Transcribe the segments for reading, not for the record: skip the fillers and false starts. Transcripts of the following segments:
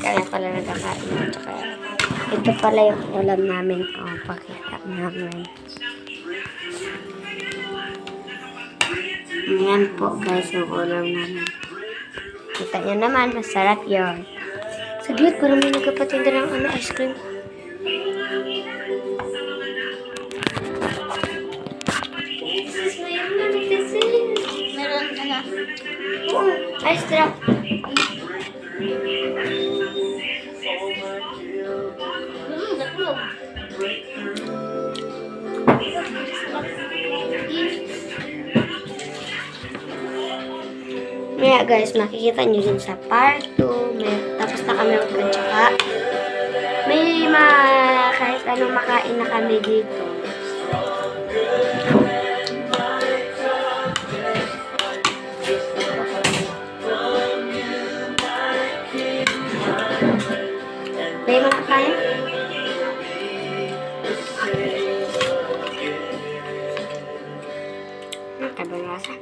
kaya pala nagkakain. Tsaka, ito pala yung ulam namin. O, pakita namin. Ayan po guys, yung ulam namin. Kita nyo naman, masarap yun. Saglit, parang may nagkapatinda ng ice cream. Meron Oo, ice drop. Nakulog. Kaya guys, makikita nyo din sa part 2. Tapos na kami magkatsaka. May kahit anong makain na kami dito. May mga kain? Kabalasa.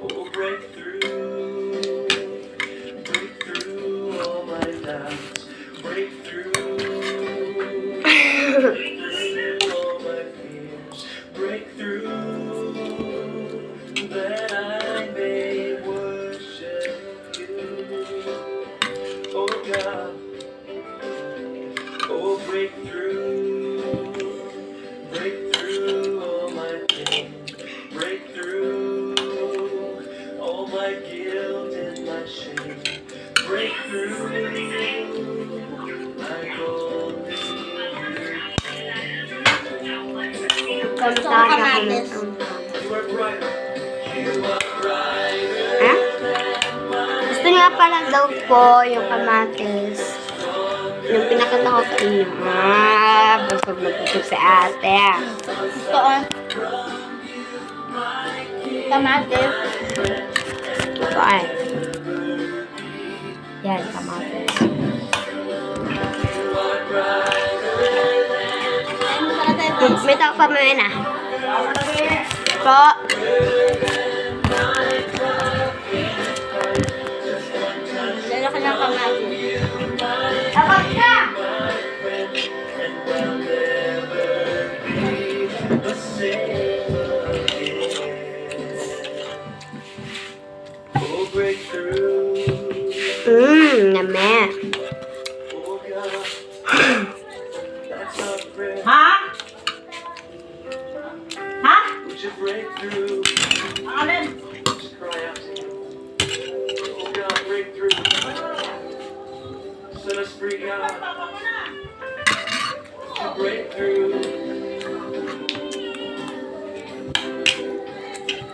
Kamatis. Ha? Gusto niya pala daw po yung kamatis. Yung pinakita ko sa inyo. Busog na busog si ate. Ito kamatis. Ito ay. Yan, kamatis. May tao pa may na. Po. Lalaki ng kamatis. Abang ka! Name. Ha? Ha? Alin? Set us free, God. To break through.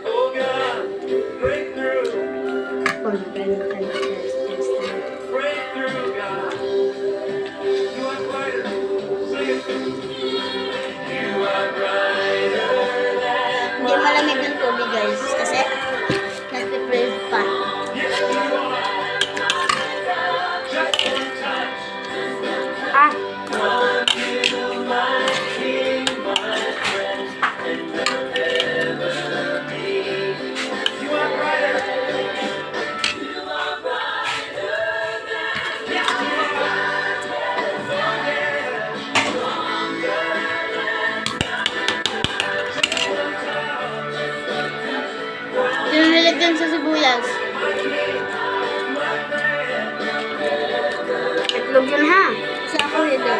Oh God, break through. Break through, God. You are brighter. Sing it. You are brighter than Hindi malamig ng tubig guys. Kasi nagpe-prove pa. yes, you are. Just one touch. Ah, You, my King, my friend, and will never be. You are brighter. You are brighter than yes, you Dinilagyan sa sibuyas. itlog yun ha. Kasi ako hindi.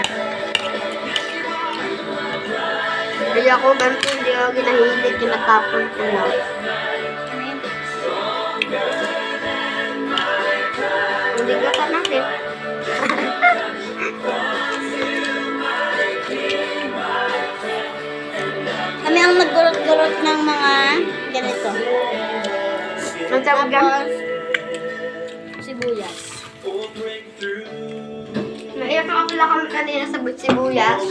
Hindi ako ganito, hindi ako ginahilig, ginatapon ko lang. Hindi ka pa natin. Kami ang nagdurot-durot ng mga ganito. Ang tawag yan? Tapos, sibuyas. will break through. Naiyak ako pala kami kanina sa sibuyas.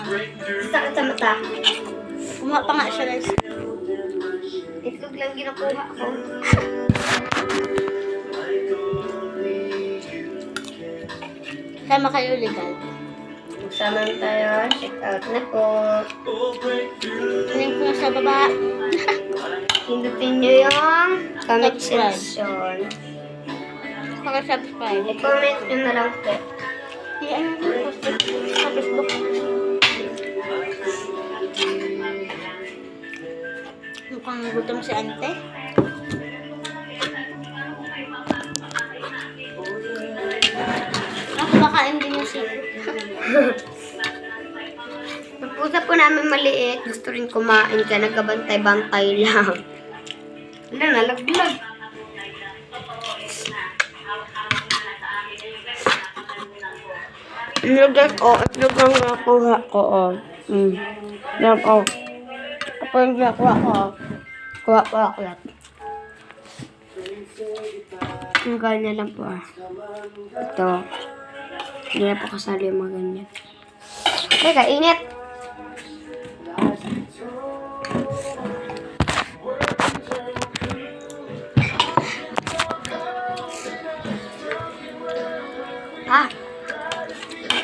Break through. Sakit sa mata. Kumuha pa nga siya guys. Itlog lang ginakuha ko. Sama kayo legal. Magsama na tayo. Check out na po. Link ko sa baba. Pindutin nyo yung comment Subscribe. section. Paka-subscribe. I-comment nyo na lang po. Ano yung post sa Facebook? Mukhang gutom si ante. Ako bakain din yung siko. Yung pusa po namin maliit, gusto rin kumain ka, nagkabantay-bantay lang. Wala, nalaglag. Nilagay ko, itlog lang nakuha ko, oh. Yan, oh. Kapag yung nakuha ko, kuha ko ako yan. Yung ganyan lang po, ah. Ito. Hindi na po kasali yung mga ganyan. Teka, init! Ah!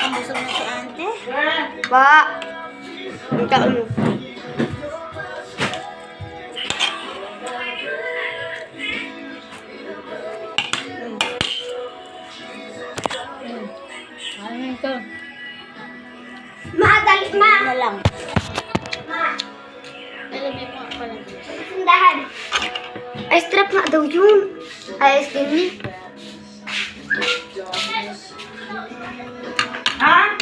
Ang busog na si ante. Pa! Ang taon mo. Ano ito? Ma, dali, ma! Ano lang. Ma! Alam mo pa pala. Sundahan! Ice trap nga daw yun. Ice cream ni. Ha?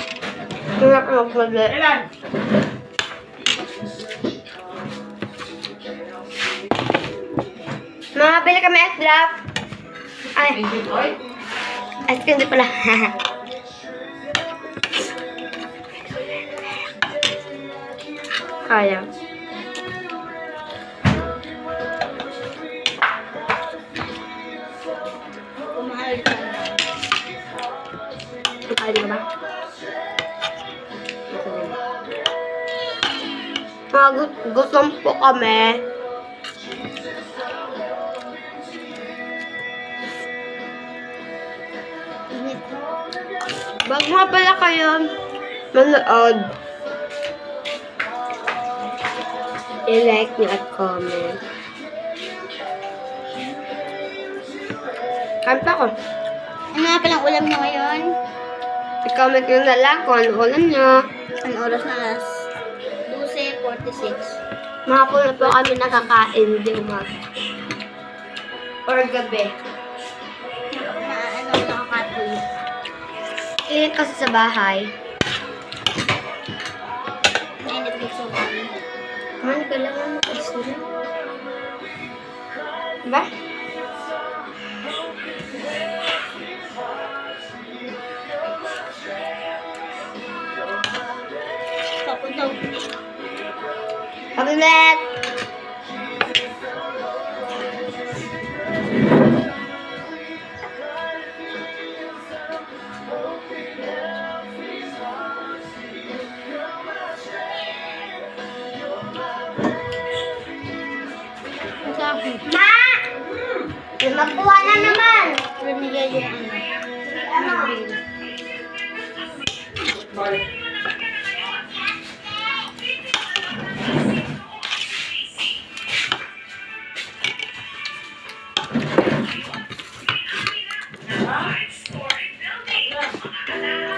Kaya ko magpagay. Ilan? Mabili kami ice drop. Ay, ice cream din pala. Kaya. Kumahal ka. Kaya ka ba? Gutom po kami. Init. Bago nga pala kayo manood, i-like nyo at comment. Kanta ko. Ano nga palang ulam niyo ngayon? I-comment nyo na lang kung ano ulam nyo. Ang oras na alas 12:46. Mga na po kami nakakain di umaga. Or gabi. Na ano nakakatuyo. Init kasi sa bahay. Nainit gusto ko. Man, kailangan mo kasi rin. Diba? Papunta. Kabinet! Ma! Magkuha na naman! Pinigay yung ano.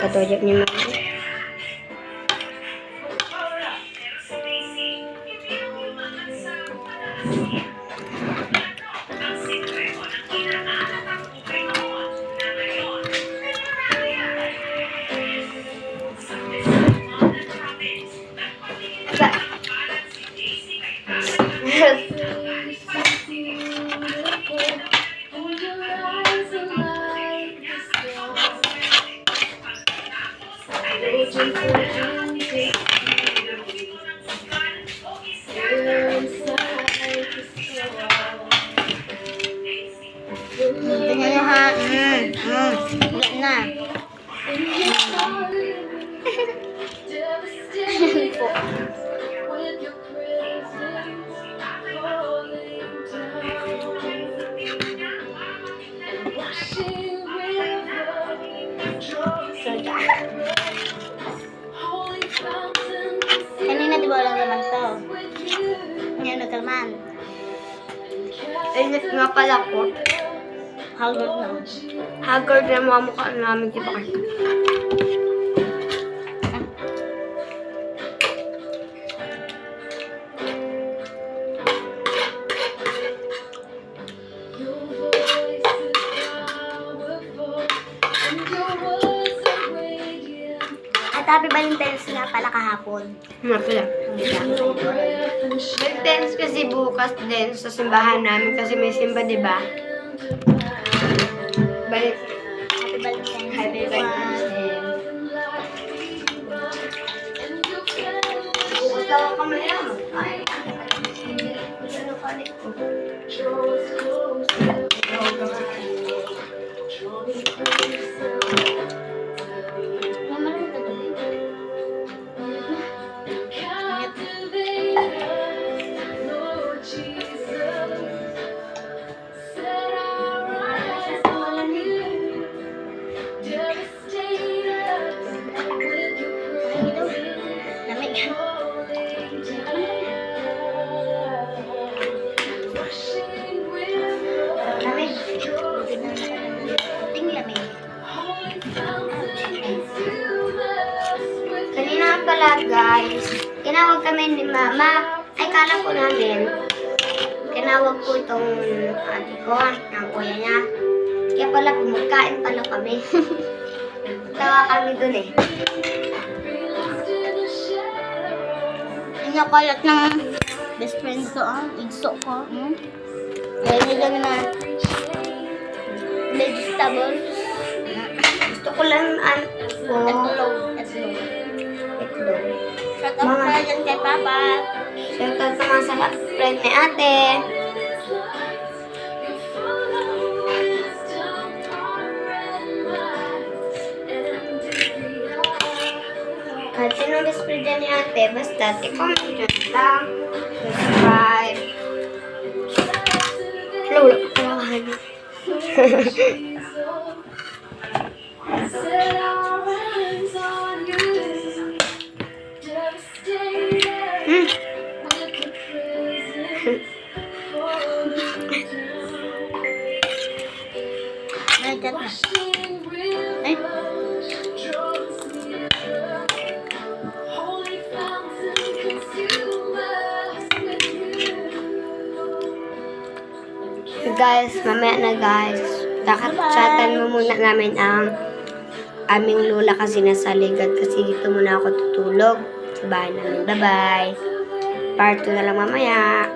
Katujak niyo mga. Tingnan nyo ha. Wala na. Po. Kanina di ba walang laman to? Ngayon nagkalman. Init nga pala po. Haggard na. Haggard na mga mukha namin, di ba kasi? At happy Valentine's nga pala kahapon. Nga pala. Nag-dance kasi bukas din sa simbahan namin kasi may simba, di ba? Balik. Happy Valentine's. Happy Valentine's Day. Bukas daw ako mamaya. Ay, ano palit ko? Mamaroon ka doon. Lamig. Lamig. Puting lamig. Kanina pala guys, tinawag kami ni Mama. Ay, kala ko namin. Tinawag ko itong ate ko, ng kuya niya. Kaya pala, pumagkain pala kami. Tawa kami dun eh. Ang kalat ng best friend ko, igso ko. Kaya nila na vegetables. Gusto ko lang Itlog. itlog. Shout out Mga- pa dyan kay Papa. Shoutout naman sa friend ni ate. At sino best friend dyan ni ate, basta i-comment nyo lang. Subscribe. Hello, wala ko talahan. Ay, kat na. Ay, Guys, mamaya na guys. Chatan mo muna namin ang aming lola kasi nasa ligad kasi dito muna ako tutulog sa bahay namin. Bye-bye. Part 2 na lang mamaya.